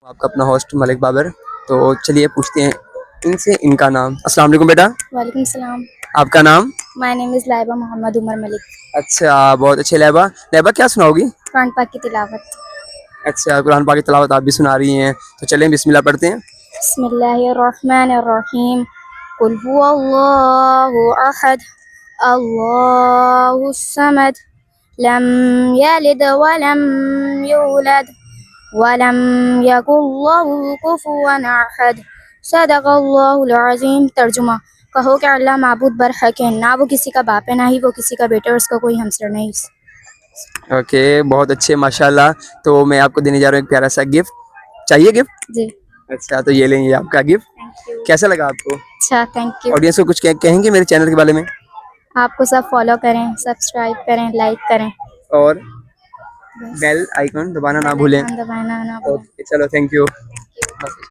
आपका अपना होस्ट मलिक बाबर। तो चलिए पूछते हैं इनसे इनका नाम। अस्सलाम वालेकुम बेटा। वालेकुम सलाम। आपका नाम? My name is Laiba Mohammad Umar Malik. अच्छा, बहुत अच्छे। लैबा, लैबा क्या सुनाओगी? कुरान पाक की तिलावत। अच्छा, कुरान पाक की तिलावत आप भी सुना रही हैं, तो चलें बिस्मिल्लाह पढ़ते हैं। बिस्मिल्लाहिर्रहमानिर्रहीम। कुल हुवल्लाहु अहद, अल्लाहुस समद, लम यलिद वलम यूलद वलम यकुल्लहु कुफुवन अहद। सदक़ल्लाहुल अज़ीम। तर्जुमा, कहो कि अल्लाह माबूद बरहक है, ना वो किसी का बाप है ना ही वो किसी का बेटा, और उसका कोई हमसर नहीं। ओके, बहुत अच्छे माशाल्लाह। तो मैं आपको देने जा रहा हूँ एक प्यारा सा गिफ्ट। चाहिए गिफ्ट? जी। अच्छा, तो ये लेंगे आपका गिफ्ट। Thank you. कैसा लगा आपको? अच्छा, थैंक यू। ऑडियंस को कुछ कहेंगे मेरे चैनल के बारे में? आपको सब फॉलो करें, सब्सक्राइब करें, लाइक करें और बस। बेल आइकन दबाना ना बेल भूलें। आइकन दबाना ना भूलें। ओके, चलो, थैंक यू। Thank you.